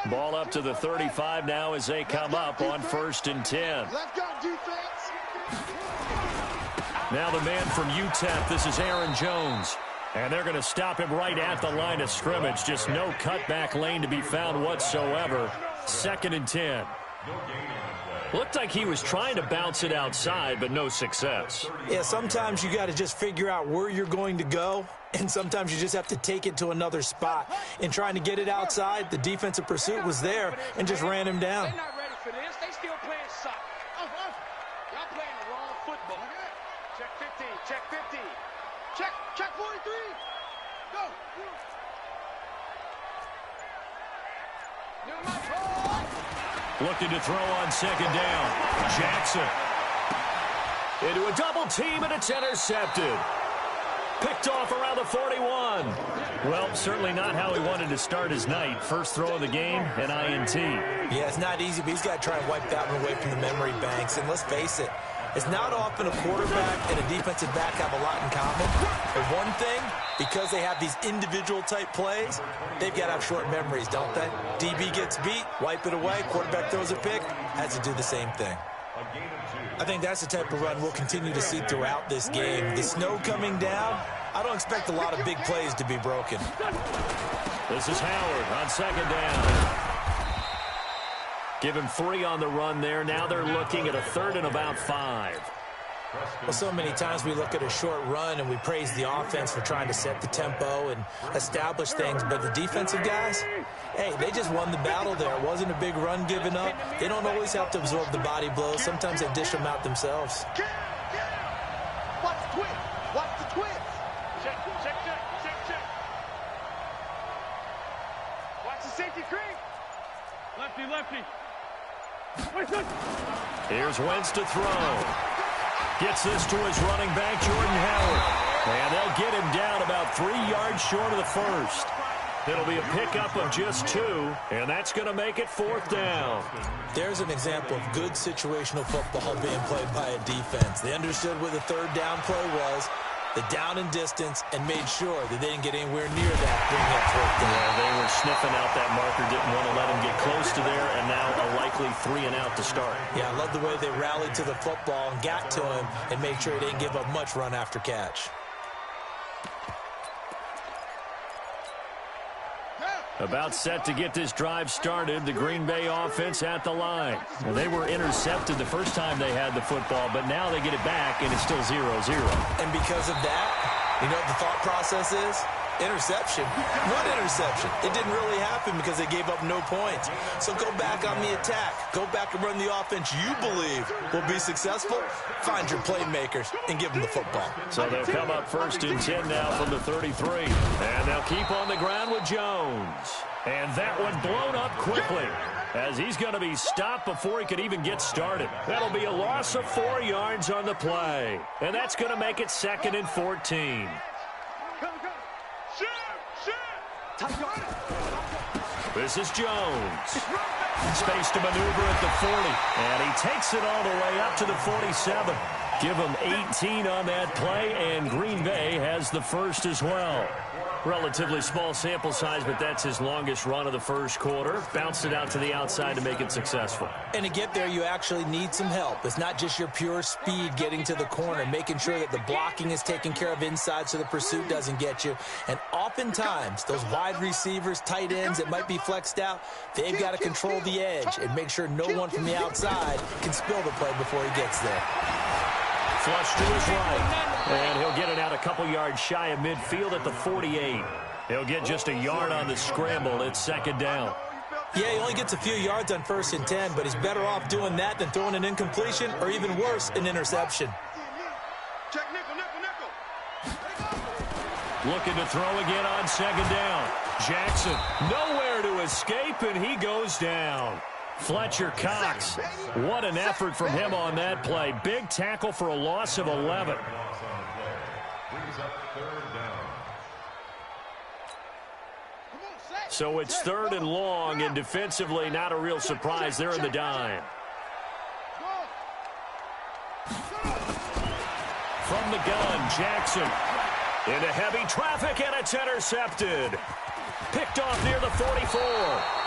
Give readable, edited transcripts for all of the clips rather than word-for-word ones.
Ball up to the 35 now as they come up on 1st and 10. Let's go, defense. Now the man from UTEP, this is Aaron Jones. And they're going to stop him right at the line of scrimmage. Just no cutback lane to be found whatsoever. 2nd and 10. Looked like he was trying to bounce it outside, but no success. Yeah, sometimes you got to just figure out where you're going to go, and sometimes you just have to take it to another spot. In trying to get it outside, the defensive pursuit was there and just ran him down. They're not ready for this. They still playing soccer. Y'all playing the wrong football. Check 15. Check 15. Check 43. Go. Looking to throw on 2nd down. Jackson. Into a double team, and it's intercepted. Picked off around the 41. Well, certainly not how he wanted to start his night. First throw of the game, an INT. Yeah, it's not easy, but he's got to try and wipe that one away from the memory banks. And let's face it, it's not often a quarterback and a defensive back have a lot in common. But one thing, because they have these individual type plays, they've got to have short memories, don't they? DB gets beat, wipe it away, quarterback throws a pick, has to do the same thing. I think that's the type of run we'll continue to see throughout this game. The snow coming down, I don't expect a lot of big plays to be broken. This is Howard on 2nd down. Give him 3 on the run there. Now they're looking at a 3rd and about 5. Well, so many times we look at a short run and we praise the offense for trying to set the tempo and establish things, but the defensive guys, hey, they just won the battle there. It wasn't a big run given up. They don't always have to absorb the body blows. Sometimes they dish them out themselves. Watch the twist. Watch the twist. Check. Watch the safety creep. Lefty. Here's Wentz to throw. Gets this to his running back, Jordan Howard. And they'll get him down about 3 yards short of the first. It'll be a pickup of just 2, and that's going to make it 4th down. There's an example of good situational football being played by a defense. They understood what the 3rd down play was, the down and distance, and made sure that they didn't get anywhere near that bringing up 4th down. Yeah, they were sniffing out that marker, didn't want to let him get close to there, and now a likely 3 and out to start. Yeah, I love the way they rallied to the football and got to him and made sure he didn't give up much run after catch. About set to get this drive started, the Green Bay offense at the line. Well, they were intercepted the first time they had the football, but now they get it back, and it's still 0-0. And because of that, you know what the thought process is? Interception. What interception? It didn't really happen because they gave up no points. So go back on the attack. Go back and run the offense you believe will be successful. Find your playmakers and give them the football. So they'll come up 1st and 10 now from the 33. And they'll keep on the ground with Jones. And that one blown up quickly as he's going to be stopped before he could even get started. That'll be a loss of 4 yards on the play. And that's going to make it 2nd and 14. This is Jones. Space to maneuver at the 40. And he takes it all the way up to the 47. Give him 18 on that play, and Green Bay has the first as well. Relatively small sample size, but that's his longest run of the first quarter. Bounced it out to the outside to make it successful. And to get there, you actually need some help. It's not just your pure speed getting to the corner, making sure that the blocking is taken care of inside so the pursuit doesn't get you. And oftentimes, those wide receivers, tight ends that might be flexed out, they've got to control the edge and make sure no one from the outside can spill the play before he gets there. Flush to his right. And he'll get it out a couple yards shy of midfield at the 48. He'll get just a yard on the scramble. It's 2nd down. Yeah, he only gets a few yards on 1st and 10, but he's better off doing that than throwing an incompletion or even worse, an interception. Check nickel. Looking to throw again on 2nd down. Jackson nowhere to escape, and he goes down. Fletcher Cox, what an effort from him on that play. Big tackle for a loss of 11. So it's 3rd and long, and defensively not a real surprise. They're in the dime. From the gun, Jackson into heavy traffic, and it's intercepted. Pick picked off near the 44.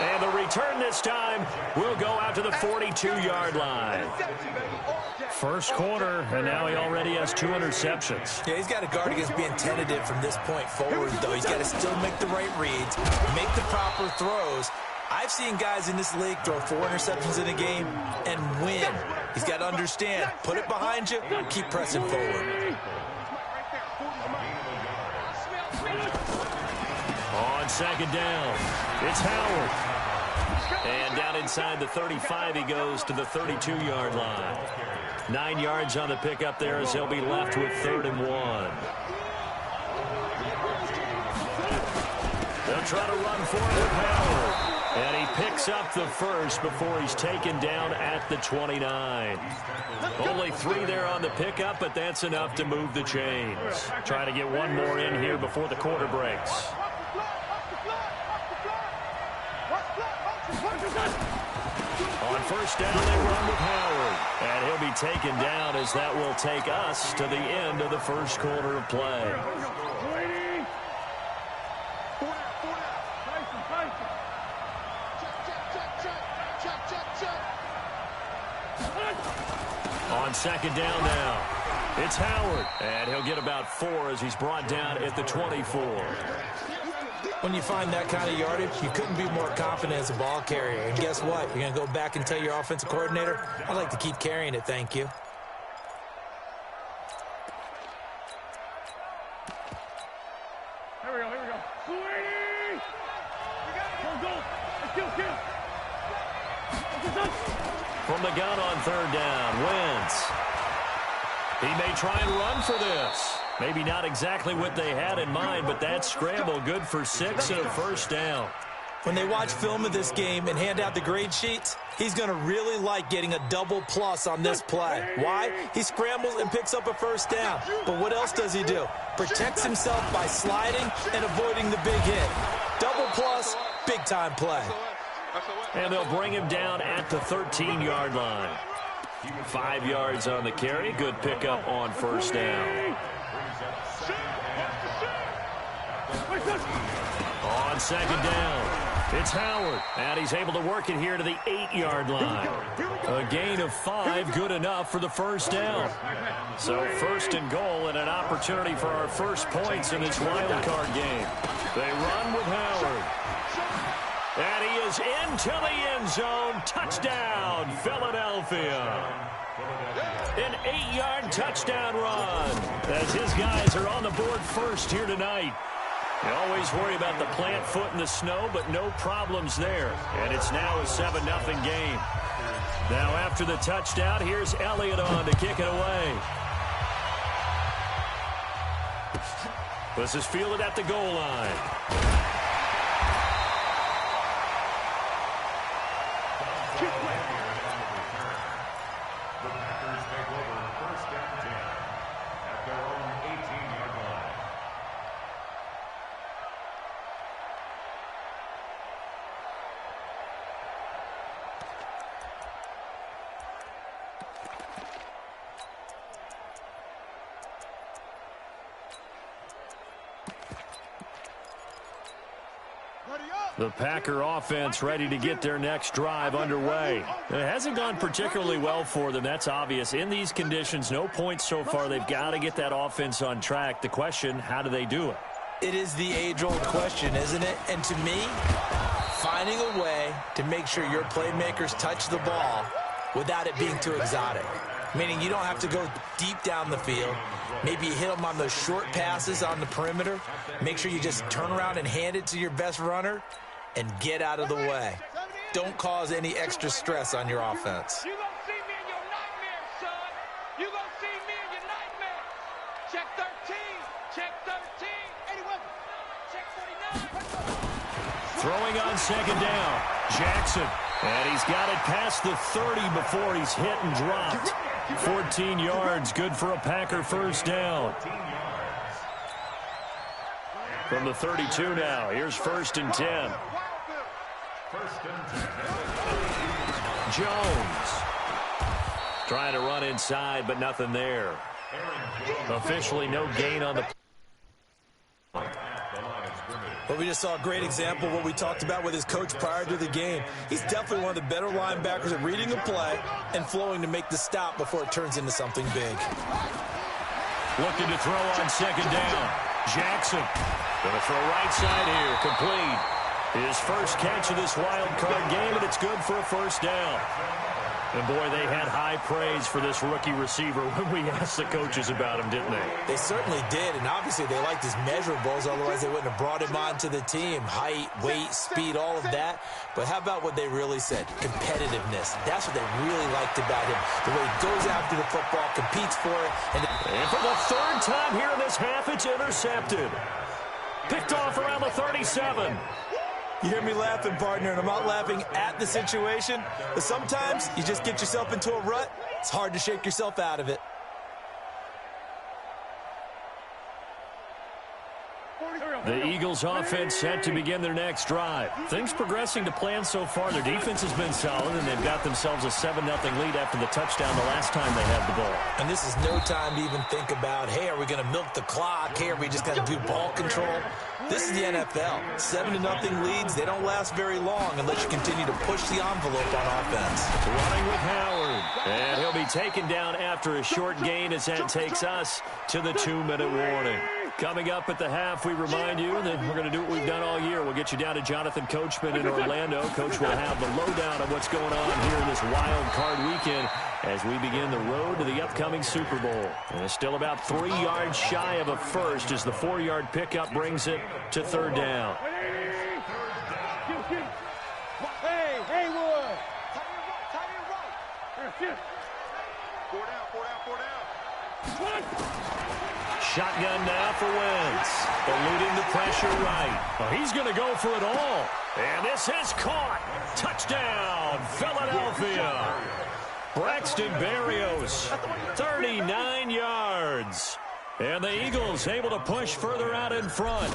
And the return this time will go out to the 42-yard line. First quarter, and now he already has 2 interceptions. Yeah, he's got to guard against being tentative from this point forward, though. He's got to still make the right reads, make the proper throws. I've seen guys in this league throw 4 interceptions in a game and win. He's got to understand, put it behind you, keep pressing forward. On second down, it's Howard. And down inside the 35, he goes to the 32-yard line. 9 yards on the pickup there as he'll be left with 3rd and 1. They'll try to run for it with Howard. And he picks up the first before he's taken down at the 29. Only 3 there on the pickup, but that's enough to move the chains. Try to get one more in here before the quarter breaks. On first down, they run with Howard. And he'll be taken down as that will take us to the end of the first quarter of play. On second down now, it's Howard. And he'll get about 4 as he's brought down at the 24. When you find that kind of yardage, you couldn't be more confident as a ball carrier. And guess what? You're going to go back and tell your offensive coordinator, I'd like to keep carrying it, thank you. Here we go, here we go. Sweetie! Let's go. From the gun on 3rd down, Wentz. He may try and run for this. Maybe not exactly what they had in mind, but that scramble good for 6 and a first down. When they watch film of this game and hand out the grade sheets, he's going to really like getting a double plus on this play. Why? He scrambles and picks up a first down. But what else does he do? Protects himself by sliding and avoiding the big hit. Double plus, big-time play. And they'll bring him down at the 13-yard line. 5 yards on the carry. Good pickup on first down. On second down, it's Howard. And he's able to work it here to the 8-yard line. A gain of 5, good enough for the first down. So 1st and goal and an opportunity for our first points in this wild card game. They run with Howard. And he is into the end zone. Touchdown, Philadelphia. An 8-yard touchdown run as his guys are on the board first here tonight. You always worry about the plant foot in the snow, but no problems there. And it's now a 7-0 game. Now after the touchdown, here's Elliott on to kick it away. This is fielded at the goal line. The Packer offense ready to get their next drive underway. It hasn't gone particularly well for them, that's obvious. In these conditions, no points so far. They've got to get that offense on track. The question, how do they do it? It is the age-old question, isn't it? And to me, finding a way to make sure your playmakers touch the ball without it being too exotic. Meaning you don't have to go deep down the field. Maybe you hit them on those short passes on the perimeter. Make sure you just turn around and hand it to your best runner and get out of the way. Don't cause any extra stress on your offense. You gonna see me in your nightmare, son. You gonna see me in your nightmare. Check 13. Check 13. 81. Check 49. Throwing on second down, Jackson. And he's got it past the 30 before he's hit and dropped. 14 yards, good for a Packer first down. From the 32 now, here's 1st and 10. Jones trying to run inside, but nothing there. Officially no gain on the Well, we just saw a great example of what we talked about with his coach prior to the game. He's definitely one of the better linebackers at reading a play and flowing to make the stop before it turns into something big. Looking to throw on second down. Jackson going to throw right side here. Complete. His first catch of this wild card game, and it's good for a first down. And, boy, they had high praise for this rookie receiver when we asked the coaches about him, didn't they? They certainly did, and obviously they liked his measurables. Otherwise, they wouldn't have brought him onto the team. Height, weight, speed, all of that. But how about what they really said? Competitiveness. That's what they really liked about him. The way he goes after the football, competes for it. And for the third time here in this half, it's intercepted. Picked off around the 37. You hear me laughing, partner, and I'm not laughing at the situation, but sometimes you just get yourself into a rut. It's hard to shake yourself out of it. The Eagles offense set to begin their next drive. Things progressing to plan so far. Their defense has been solid, and they've got themselves a 7-0 lead after the touchdown the last time they had the ball. And this is no time to even think about, hey, are we going to milk the clock? Hey, are we just going to do ball control? This is the NFL. 7-0 leads, they don't last very long unless you continue to push the envelope on offense. Running with Howard. And he'll be taken down after a short gain as that takes us to the 2-minute warning. Coming up at the half, we remind you that we're going to do what we've done all year. We'll get you down to Jonathan Coachman in Orlando. Coach will have the lowdown of what's going on here in this wild card weekend as we begin the road to the upcoming Super Bowl. And it's still about 3 yards shy of a first as the 4-yard pickup brings it to third down. Hey, Haywood! Four down. Shotgun now for Wentz. Eluding the pressure right. Oh, he's going to go for it all. And this is caught. Touchdown, Philadelphia. Braxton Berrios, 39 yards. And the Eagles able to push further out in front.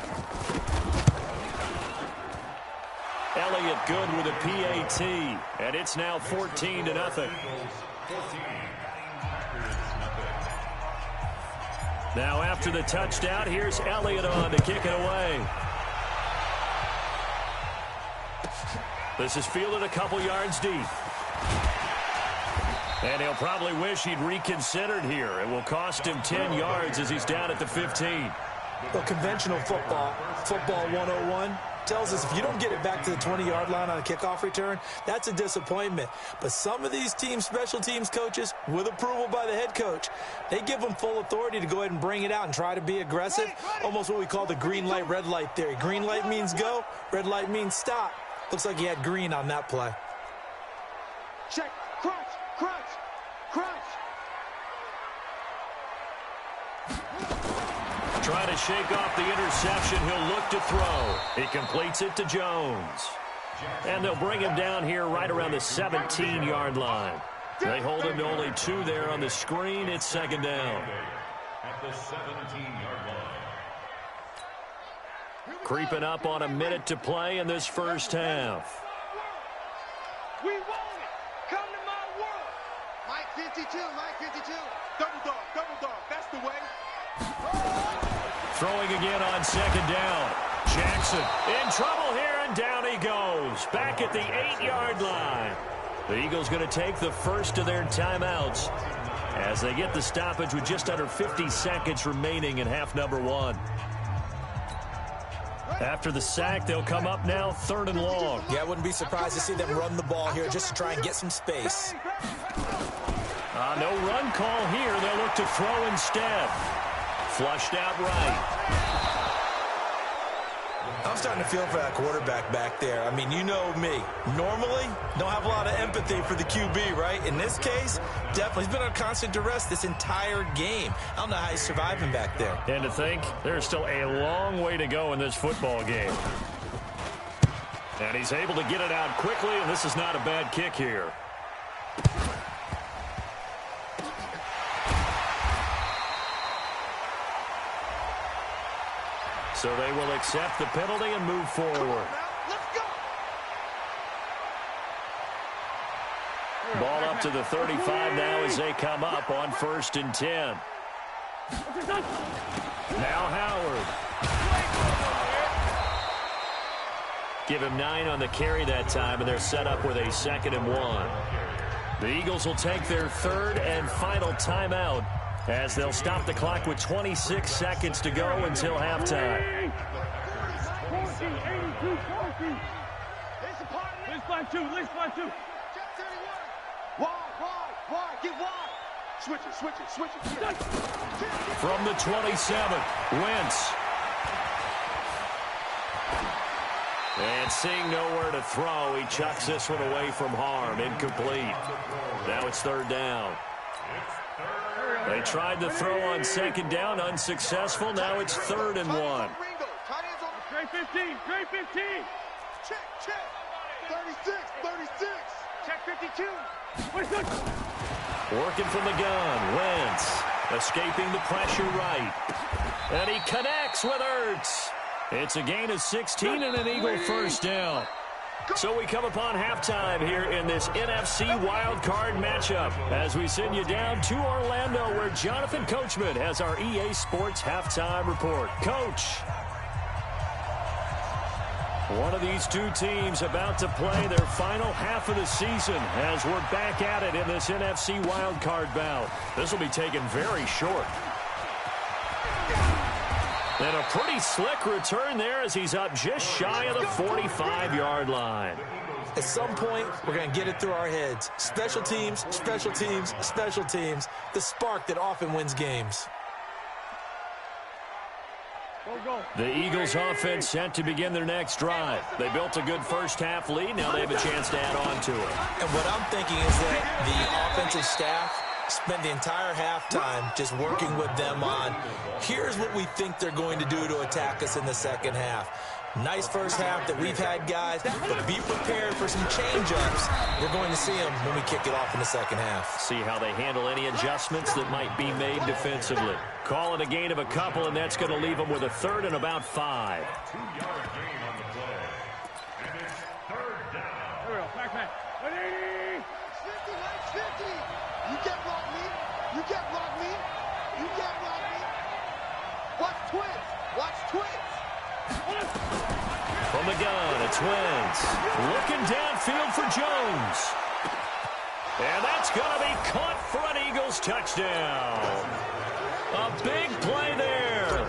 Elliott good with a PAT. And it's now 14-0. Now after the touchdown, here's Elliott on to kick it away. This is fielded a couple yards deep. And he'll probably wish he'd reconsidered here. It will cost him 10 yards as he's down at the 15. Well, conventional football 101, tells us if you don't get it back to the 20-yard line on a kickoff return, that's a disappointment. But some of these teams, special teams coaches, with approval by the head coach, they give them full authority to go ahead and bring it out and try to be aggressive. Almost what we call the green light, red light theory. Green light means go, red light means stop. Looks like he had green on that play. Check, crunch, crunch, crunch. Trying to shake off the interception. He'll look to throw. He completes it to Jones. And they'll bring him down here right around the 17-yard line. They hold him to only 2 there on the screen. It's second down. At the 17-yard line. Creeping up on a minute to play in this first half. We want it. Come to my world. Mike 52, Mike 52. Double dog, that's the way. Throwing again on second down. Jackson in trouble here, and down he goes. Back at the 8-yard line. The Eagles going to take the first of their timeouts as they get the stoppage with just under 50 seconds remaining in half number 1. After the sack, they'll come up now 3rd and long. Yeah, I wouldn't be surprised to see them run the ball here just to try and get some space. No run call here. They'll look to throw instead. Flushed out right. I'm starting to feel for that quarterback back there. I mean, you know me. Normally, don't have a lot of empathy for the QB, right? In this case, definitely. He's been on constant duress this entire game. I don't know how he's surviving back there. And to think, there's still a long way to go in this football game. And he's able to get it out quickly, and this is not a bad kick here. So they will accept the penalty and move forward. Let's go. Ball up to the 35 now as they come up on 1st and 10. Now Howard. Give him 9 on the carry that time, and they're set up with a 2nd and 1. The Eagles will take their 3rd and final timeout as they'll stop the clock with 26 seconds to go until halftime. Let's two. Wide, get wide. Switch it. From the 27, Wentz. And seeing nowhere to throw, he chucks this one away from harm. Incomplete. Now it's 3rd down. They tried to throw on 2nd down, unsuccessful. Now it's 3rd and 1. Great 15. Check. 36. Check 52. Working from the gun, Wentz. Escaping the pressure right. And he connects with Ertz. It's a gain of 16 and an Eagle 1st down. So we come upon halftime here in this NFC wildcard matchup as we send you down to Orlando where Jonathan Coachman has our EA Sports halftime report. Coach. One of these two teams about to play their final half of the season as we're back at it in this NFC wildcard bout. This will be taken very short. And a pretty slick return there as he's up just shy of the 45-yard line. At some point, we're going to get it through our heads. Special teams. The spark that often wins games. The Eagles offense set to begin their next drive. They built a good first half lead. Now they have a chance to add on to it. And what I'm thinking is that the offensive staff spent the entire halftime just working with them on, here's what we think they're going to do to attack us in the second half. Nice first half that we've had, guys, but be prepared for some change-ups. We're going to see them when we kick it off in the second half. See how they handle any adjustments that might be made defensively. Call it a gain of a couple, and that's going to leave them with a 3rd and about 5. 2-yard gain on the play. And it's 3rd down. Here we go. Back. 180. 50. You can't block me. Watch twins. From the gun, it's Wentz. Looking downfield for Jones. And that's going to be caught for an Eagles touchdown. A big play there.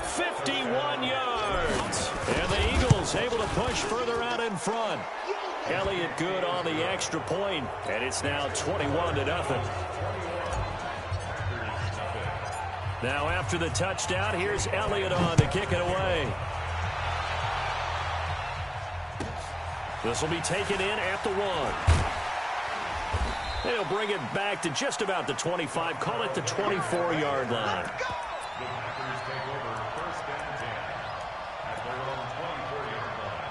51 yards. And the Eagles able to push further out in front. Elliott good on the extra point, and it's now 21-0. Now after the touchdown, here's Elliott on to kick it away. This will be taken in at the 1. They'll bring it back to just about the 25, call it the 24-yard line. The Packers take over 1st and 10 at their own 24-yard line.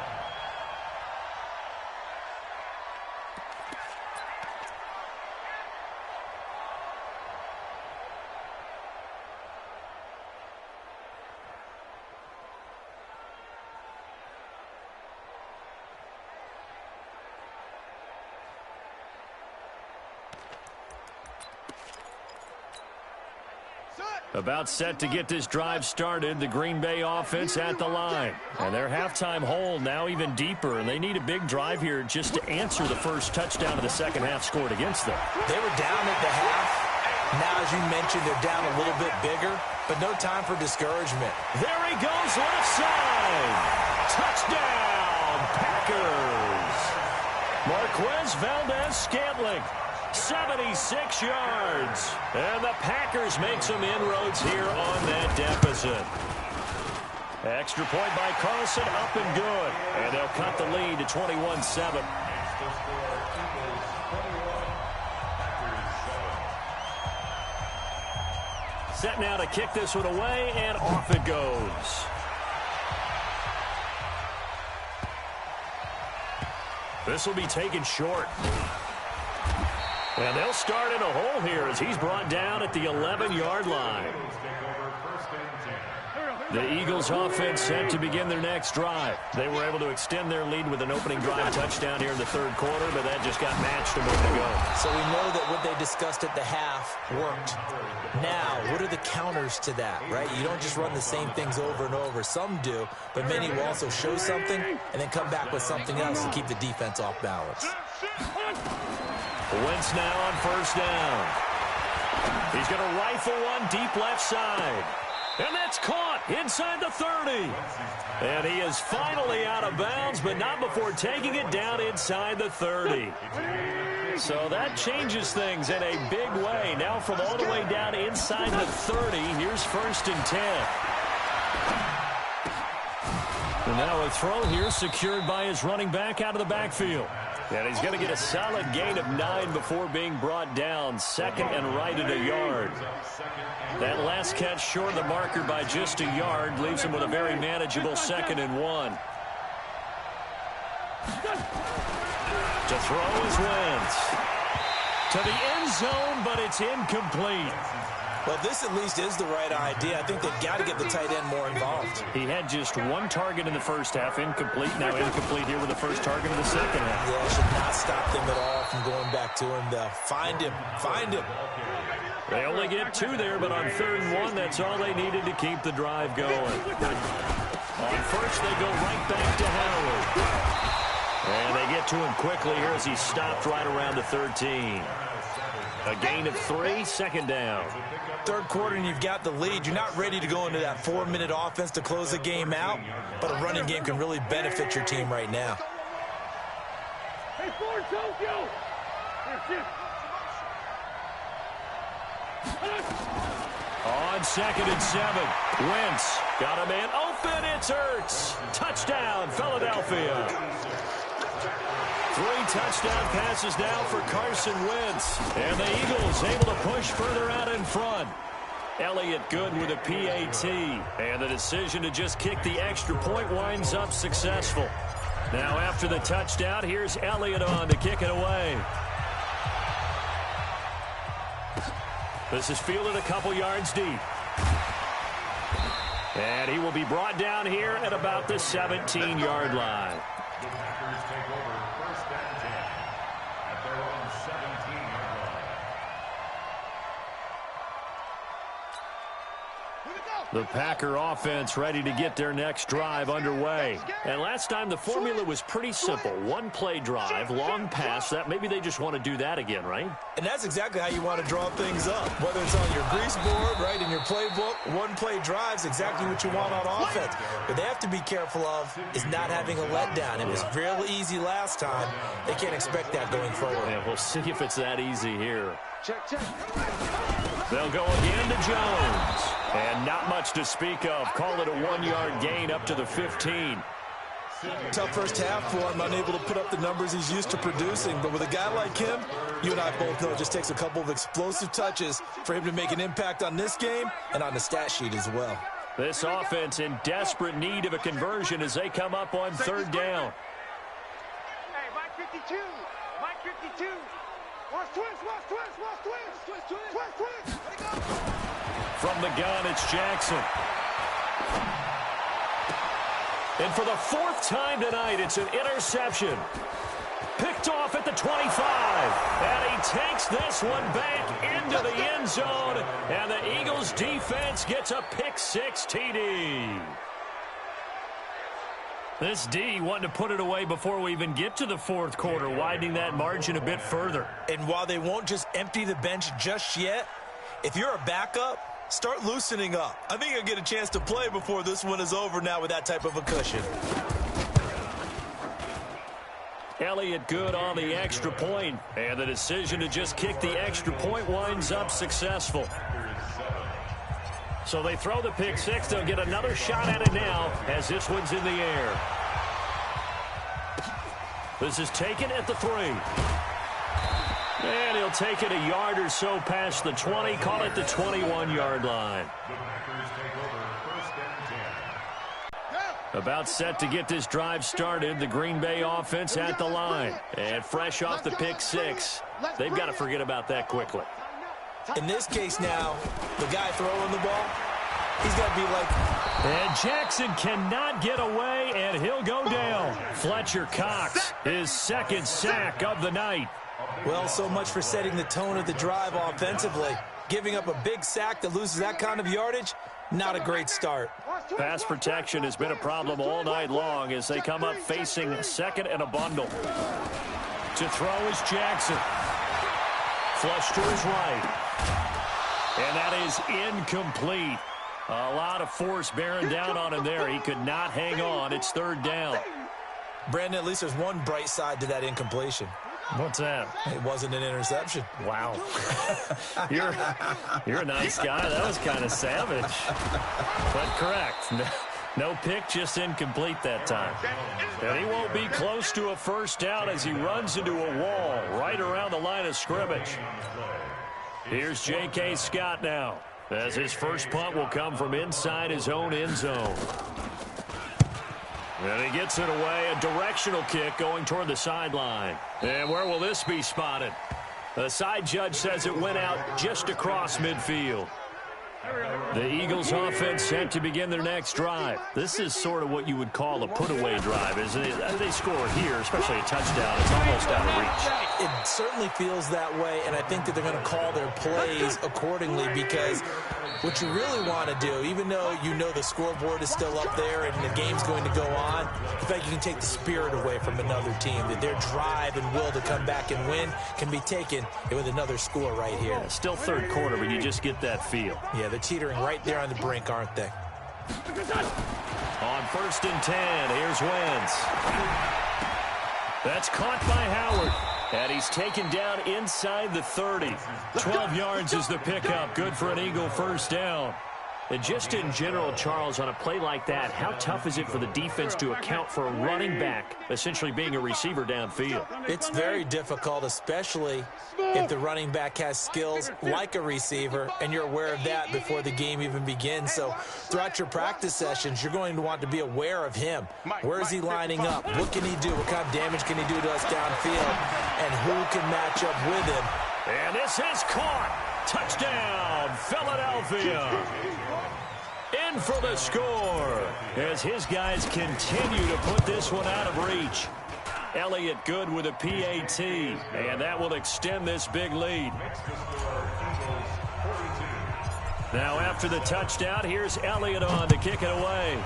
About set to get this drive started, the Green Bay offense at the line. And their halftime hole now even deeper, and they need a big drive here just to answer the first touchdown of the second half scored against them. They were down at the half. Now, as you mentioned, they're down a little bit bigger, but no time for discouragement. There he goes, left side. Touchdown, Packers. Marquez Valdez-Scantling. 76 yards. And the Packers make some inroads here on that deficit. Extra point by Carlson, up and good. And they'll cut the lead to 21-7. Set now to kick this one away, and off it goes. This will be taken short. And they'll start in a hole here as he's brought down at the 11-yard line. The Eagles offense set to begin their next drive. They were able to extend their lead with an opening drive touchdown here in the third quarter, but that just got matched a moment ago. So we know that what they discussed at the half worked. Now, what are the counters to that, right? You don't just run the same things over and over. Some do, but many will also show something and then come back with something else to keep the defense off balance. Wentz now on first down. He's going to rifle one deep left side. And that's caught inside the 30. And he is finally out of bounds, but not before taking it down inside the 30. So that changes things in a big way. Now from all the way down inside the 30, here's first and 10. And now a throw here secured by his running back out of the backfield. And he's going to get a solid gain of 9 before being brought down. Second and right at a yard. That last catch short of the marker by just a yard leaves him with a very manageable second and 1. To throw is Wentz. To the end zone, but it's incomplete. Well, this at least is the right idea. I think they've got to get the tight end more involved. He had just one target in the first half, incomplete. Now incomplete here with the first target of the second half. Yeah, it should not stop them at all from going back to him. Find him. Find him. They only get 2 there, but on 3rd and 1, that's all they needed to keep the drive going. On first, they go right back to Howard. And they get to him quickly here as he stopped right around the 13. A gain of 3, second down. Third quarter and you've got the lead. You're not ready to go into that 4-minute offense to close the game out, but a running game can really benefit your team right now. Hey, Ford, Tokyo! On 2nd and 7, Wentz got a man open. It's Ertz. Touchdown, Philadelphia. 3 touchdown passes now for Carson Wentz. And the Eagles able to push further out in front. Elliott good with a PAT. And the decision to just kick the extra point winds up successful. Now after the touchdown, here's Elliott on to kick it away. This is fielded a couple yards deep. And he will be brought down here at about the 17-yard line. The Packers take over first and 10 at their own 17-yard line. The Packer offense ready to get their next drive underway. And last time the formula was pretty simple. 1-play drive, long pass. That maybe they just want to do that again, right? And that's exactly how you want to draw things up. Whether it's on your grease board, right, in your playbook, 1-play drive's exactly what you want on offense. What they have to be careful of is not having a letdown. It was real easy last time. They can't expect that going forward. Yeah, we'll see if it's that easy here. They'll go again to Jones. And not much to speak of. Call it a 1-yard gain up to the 15. Tough first half for him, unable to put up the numbers he's used to producing. But with a guy like him, you and I both know it just takes a couple of explosive touches for him to make an impact on this game and on the stat sheet as well. This offense in desperate need of a conversion as they come up on 3rd down. Hey, Mike 52. Mike 52. Watch twist, watch twist, watch twist. Twist, twist, twist, twist. Let it go. From the gun, it's Jackson. And for the 4th time tonight, it's an interception. Picked off at the 25. And he takes this one back into the end zone. And the Eagles defense gets a pick-6 TD. This D wanting to put it away before we even get to the 4th quarter, widening that margin a bit further. And while they won't just empty the bench just yet, if you're a backup, start loosening up. I think you'll get a chance to play before this one is over now with that type of a cushion. Elliott good on the extra point, and the decision to just kick the extra point winds up successful. So they throw the pick-6. They'll get another shot at it now as this one's in the air. This is taken at the 3. And he'll take it a yard or so past the 20, call it the 21-yard line. The Packers take over first and 10. About set to get this drive started, the Green Bay offense at the line. And fresh off the pick-6, they've got to forget about that quickly. In this case now, the guy throwing the ball, He's got to be like... And Jackson cannot get away, and he'll go down. Fletcher Cox, his second sack of the night. Well, so much for setting the tone of the drive offensively. Giving up a big sack that loses that kind of yardage, not a great start. Pass protection has been a problem all night long as they come up facing second and a bundle. To throw is Jackson. Flush to his right. And that is incomplete. A lot of force bearing down on him there. He could not hang on. It's third down. Brandon, at least there's one bright side to that incompletion. What's that? It wasn't an interception. Wow. You're a nice guy. That was kind of savage. But correct. No pick, just incomplete that time. And he won't be close to a first down as he runs into a wall right around the line of scrimmage. Here's J.K. Scott now, as his first punt will come from inside his own end zone. And he gets it away, a directional kick going toward the sideline. And where will this be spotted? The side judge says it went out just across midfield. The Eagles offense set to begin their next drive. This is sort of what you would call a put-away drive, isn't it? They score here, especially a touchdown. It's almost out of reach. It certainly feels that way, and I think that they're going to call their plays accordingly because what you really want to do, even though you know the scoreboard is still up there and the game's going to go on, in fact, you can take the spirit away from another team, that their drive and will to come back and win can be taken with another score right here. Yeah, still third quarter, but you just get that feel. Yeah, they're teetering right there on the brink, aren't they? On 1st and 10, here's Wentz. That's caught by Howard. And he's taken down inside the 30. 12 yards is the pickup. Good for an Eagle first down. And just in general, Charles, on a play like that, how tough is it for the defense to account for a running back essentially being a receiver downfield? It's very difficult, especially if the running back has skills like a receiver, and you're aware of that before the game even begins. So throughout your practice sessions, you're going to want to be aware of him. Where is he lining up? What can he do? What kind of damage can he do to us downfield? And who can match up with him? And this is caught. Touchdown, Philadelphia. In for the score as his guys continue to put this one out of reach. Elliott good with a PAT, and that will extend this big lead. Now after the touchdown, here's Elliott on to kick it away.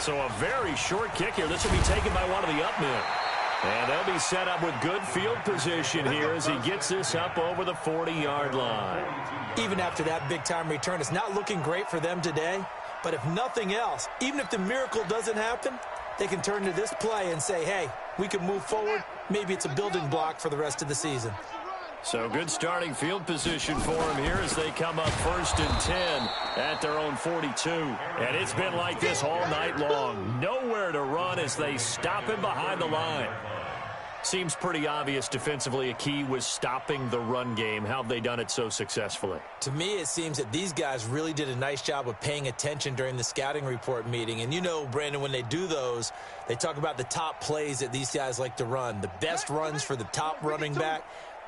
So a very short kick here. This will be taken by one of the up men. And they'll be set up with good field position here as he gets this up over the 40-yard line. Even after that big-time return, it's not looking great for them today. But if nothing else, even if the miracle doesn't happen, they can turn to this play and say, hey, we can move forward. Maybe it's a building block for the rest of the season. So good starting field position for him here as they come up 1st and 10 at their own 42. And it's been like this all night long. Nowhere to run as they stop him behind the line. Seems pretty obvious defensively a key was stopping the run game. How have they done it so successfully? To me, it seems that these guys really did a nice job of paying attention during the scouting report meeting. And you know, Brandon, when they do those, they talk about the top plays that these guys like to run. The best runs for the top running back.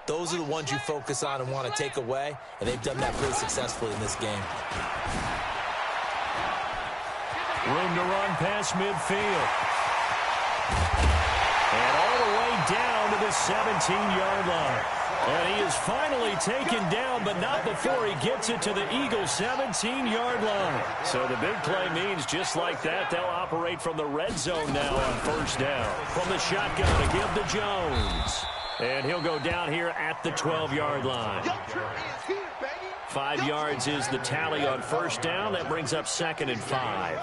Those are the ones you focus on and want to take away, and they've done that pretty successfully in this game. Room to run past midfield. And all the way down to the 17-yard line. And he is finally taken down, but not before he gets it to the Eagles' 17-yard line. So the big play means just like that, they'll operate from the red zone now on first down. From the shotgun to give to Jones. And he'll go down here at the 12-yard line. 5 yards is the tally on first down. That brings up 2nd and 5.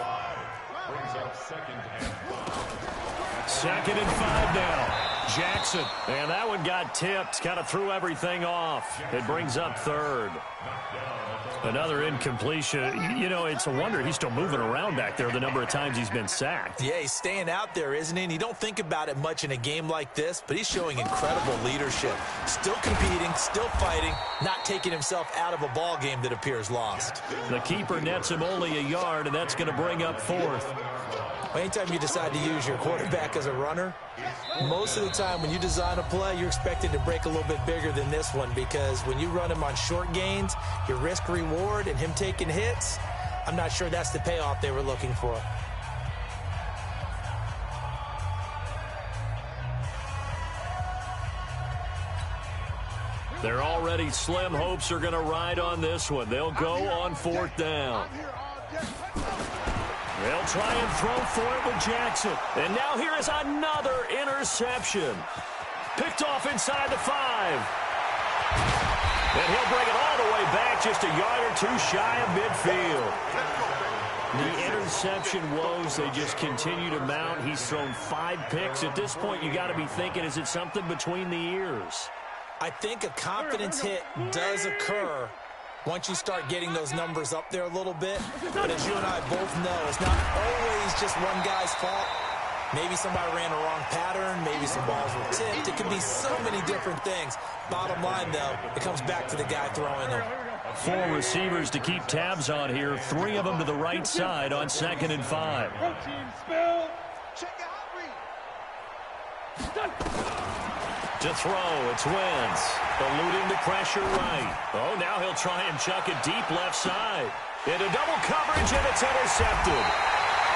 Second and 5 now. Jackson. And that one got tipped. Kind of threw everything off. It brings up 3rd. Another incompletion. You know, it's a wonder he's still moving around back there the number of times he's been sacked. Yeah, he's staying out there, isn't he? And you don't think about it much in a game like this, but he's showing incredible leadership. Still competing, still fighting, not taking himself out of a ball game that appears lost. The keeper nets him only a yard, and that's going to bring up 4th. Anytime you decide to use your quarterback as a runner, most of the time when you design a play, you're expected to break a little bit bigger than this one, because when you run him on short gains, your risk-reward and him taking hits, I'm not sure that's the payoff they were looking for. They're already slim hopes are going to ride on this one. They'll go on 4th down. They'll try and throw for it with Jackson. And now here is another interception. Picked off inside the 5. And he'll bring it all the way back, just a yard or two shy of midfield. The interception woes, they just continue to mount. He's thrown 5 picks. At this point, you got to be thinking, is it something between the ears? I think a confidence hit does occur once you start getting those numbers up there a little bit. But as you and I both know, it's not always just one guy's fault. Maybe somebody ran a wrong pattern. Maybe some balls were tipped. It could be so many different things. Bottom line, though, it comes back to the guy throwing them. 4 receivers to keep tabs on here. 3 of them to the right side on 2nd and 5. To throw, it's Wentz. Eluding the pressure right. Oh, now he'll try and chuck it deep left side. Into double coverage, and it's intercepted.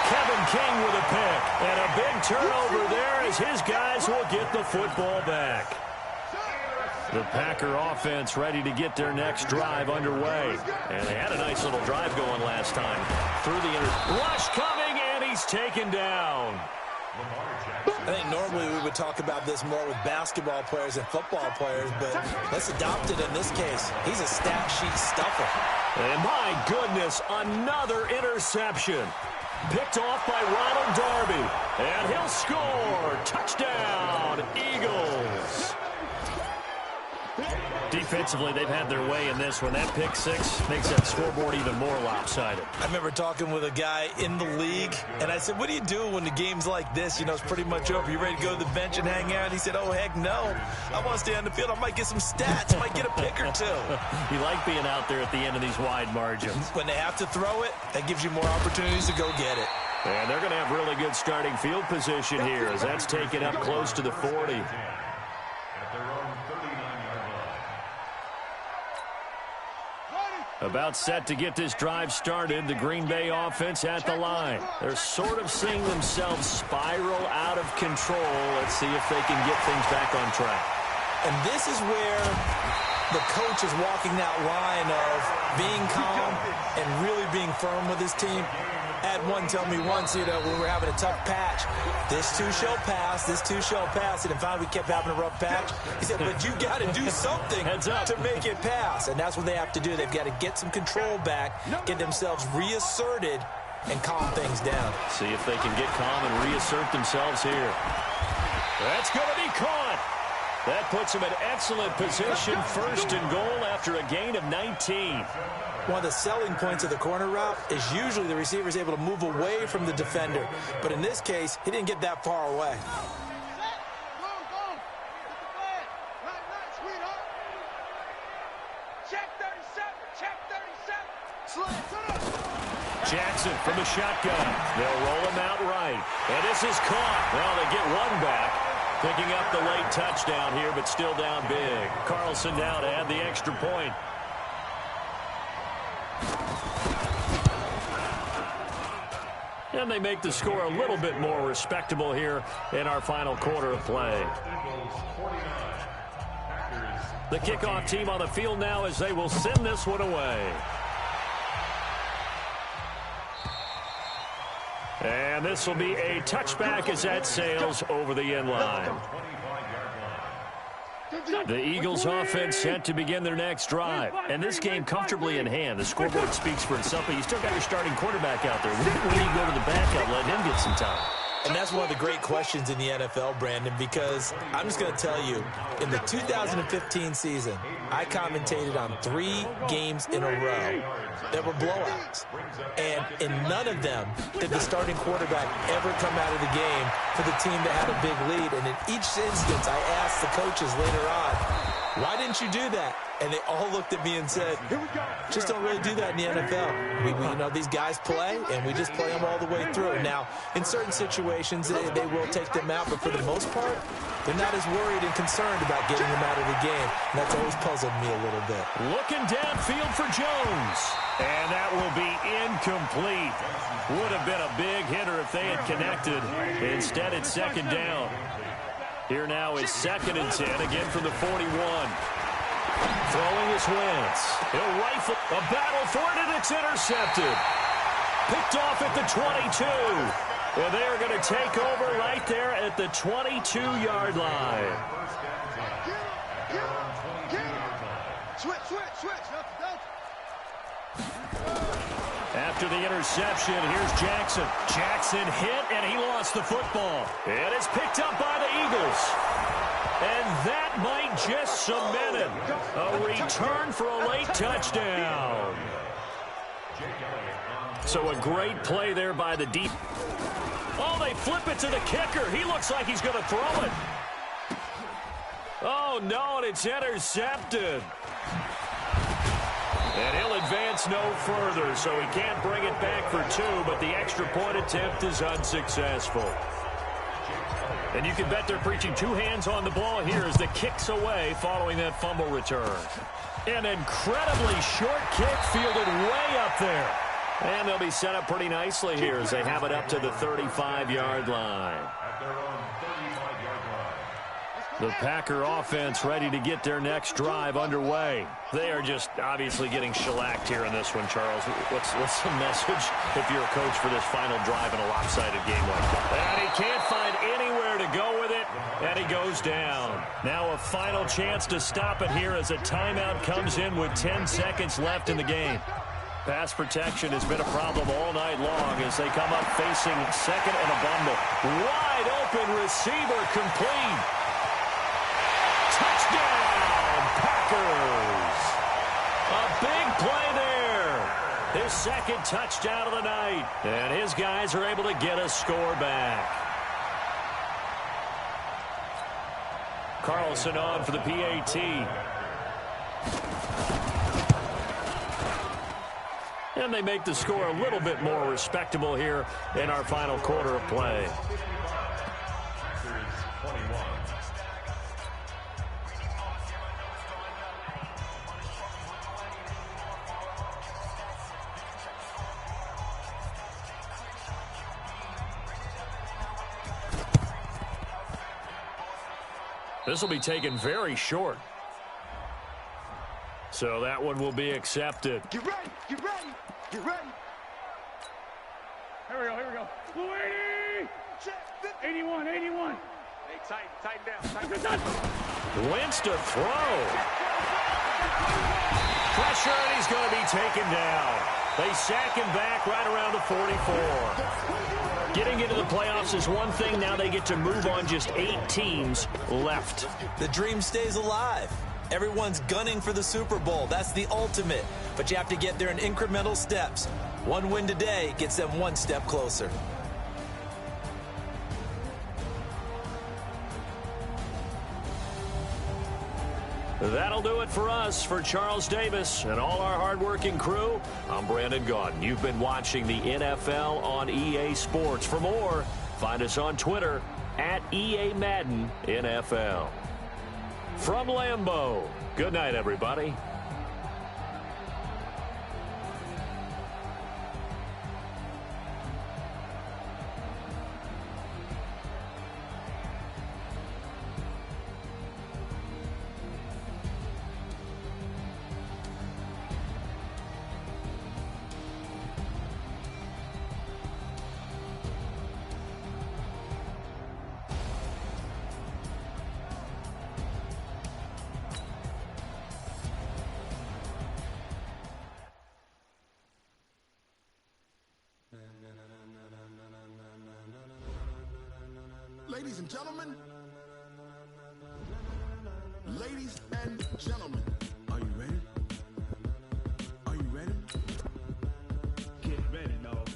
Kevin King with a pick. And a big turnover there as his guys will get the football back. The Packer offense ready to get their next drive underway. And they had a nice little drive going last time. Through the rush coming, and he's taken down. I think normally we would talk about this more with basketball players and football players, but let's adopt it in this case. He's a stat sheet stuffer. And my goodness, another interception. Picked off by Ronald Darby. And he'll score. Touchdown, Eagles. Defensively, they've had their way in this one. That pick 6 makes that scoreboard even more lopsided. I remember talking with a guy in the league, and I said, what do you do when the game's like this? You know, it's pretty much over. You ready to go to the bench and hang out? And he said, oh, heck no. I want to stay on the field. I might get some stats. I might get a pick or 2. You like being out there at the end of these wide margins. When they have to throw it, that gives you more opportunities to go get it. And they're going to have really good starting field position here as that's taken up close to the 40. About set to get this drive started, the Green Bay offense at the line. They're sort of seeing themselves spiral out of control. Let's see if they can get things back on track. And this is where the coach is walking that line of being calm and really being firm with his team. I had one tell me once, you know, when we were having a tough patch, this too shall pass, this too shall pass. And finally we kept having a rough patch. He said, but you got to do something to make it pass. And that's what they have to do. They've got to get some control back, get themselves reasserted, and calm things down. See if they can get calm and reassert themselves here. That's going to be caught. That puts them in excellent position, 1st and goal after a gain of 19. One of the selling points of the corner route is usually the receiver is able to move away from the defender. But in this case, he didn't get that far away. Check 37. Check 37. Jackson from the shotgun. They'll roll him out right. And this is caught. Well, they get one back. Picking up the late touchdown here, but still down big. Carlson now to add the extra point. And they make the score a little bit more respectable here in our final quarter of play. The kickoff team on the field now as they will send this one away. And this will be a touchback as that sails over the end line. The Eagles offense set to begin their next drive. And this game comfortably in hand. The scoreboard speaks for itself, but you still got your starting quarterback out there. When do you go to the backup, let him get some time? And that's one of the great questions in the NFL, Brandon, because I'm just going to tell you, in the 2015 season, I commentated on 3 games in a row that were blowouts. And in none of them did the starting quarterback ever come out of the game for the team that had a big lead. And in each instance, I asked the coaches later on, Why didn't you do that? And they all looked at me and said, just don't really do that in the NFL. You know, these guys play, and we just play them all the way through. Now, in certain situations, they will take them out, but for the most part, they're not as worried and concerned about getting them out of the game. And that's always puzzled me a little bit. Looking downfield for Jones. And that will be incomplete. Would have been a big hitter if they had connected. Instead, it's second down. Here now is 2nd and 10, again from the 41. Throwing is Wentz. He'll rifle. A battle for it, and it's intercepted. Picked off at the 22. And they're going to take over right there at the 22-yard line. Switch. After the interception, here's Jackson. Jackson hit, and he lost the football. And it's picked up by the Eagles. And that might just cement it. A return for a late touchdown. So a great play there by the deep. Oh, they flip it to the kicker. He looks like he's going to throw it. Oh, no, and it's intercepted. And he'll advance no further, so he can't bring it back for 2, but the extra point attempt is unsuccessful. And you can bet they're preaching 2 hands on the ball here as the kick's away following that fumble return. An incredibly short kick fielded way up there. And they'll be set up pretty nicely here as they have it up to the 35-yard line. The Packer offense ready to get their next drive underway. They are just obviously getting shellacked here in this one, Charles. What's the message if you're a coach for this final drive in a lopsided game like that? And he can't find anywhere to go with it, and he goes down. Now a final chance to stop it here as a timeout comes in with 10 seconds left in the game. Pass protection has been a problem all night long as they come up facing 2nd and a bundle. Wide open receiver complete. Touchdown, Packers! A big play there. His 2nd touchdown of the night. And his guys are able to get a score back. Carlson on for the PAT. And they make the score a little bit more respectable here in our final quarter of play. This will be taken very short. So that one will be accepted. Get ready. Here we go. 81. Hey, tighten down. Wentz to throw. Pressure, and he's going to be taken down. They sack him back right around the 44. Getting into the playoffs is one thing. Now they get to move on just 8 teams left. The dream stays alive. Everyone's gunning for the Super Bowl. That's the ultimate. But you have to get there in incremental steps. One win today gets them one step closer. That'll do it for us. For Charles Davis and all our hardworking crew, I'm Brandon Gaudin. You've been watching the NFL on EA Sports. For more, find us on Twitter at EA Madden NFL. From Lambeau, good night, everybody. Ladies and gentlemen, are you ready? Are you ready? Get ready, dog.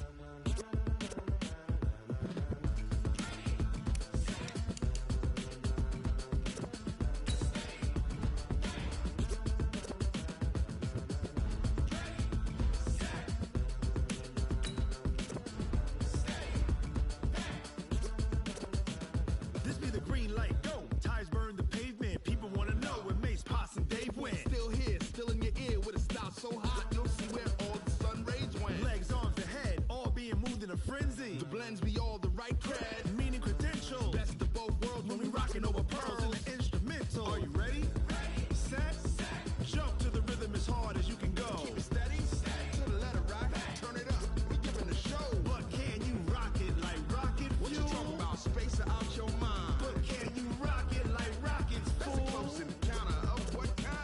blends me all the right cred. Meaning credentials. Best of both worlds when we rockin' over pearls in the instrumental. Are you ready? Set. Jump to the rhythm as hard as you can go. Keep it steady. To the letter rock. Turn it up. We giving the show. But can you rock it like rocket fuel? What you talking about? Space out your mind. But can you rock it like rockets, fool? That's a close encounter of what kind?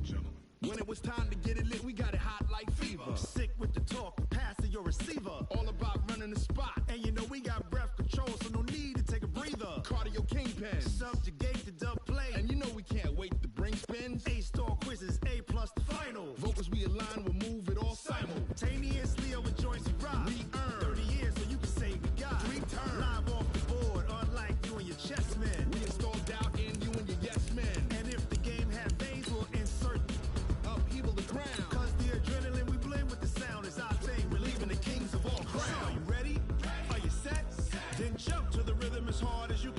Gentlemen. When it was time to get it lit, we got it hot like fever. Sick with the talk, passing your receiver. All about running the spot. And you know we got breath control, so no need to take a breather. Cardio kingpin. Subjugate the dub play. And you know we can't wait to bring spins. A-star quizzes, A+ the final. Vocals we align, we'll move it all simultaneously over joints we rock. We earn 30 years so you can say we got 3 turns. Live off the board, unlike you and your chess men. We install doubt in you and your yes men. And if the game had veins, we'll insert upheaval the ground. Cause the adrenaline we blend with the sound is our thing. We're leaving the kings of all crowns. Are you ready? Are you set? Then jump to the rhythm as hard as you can.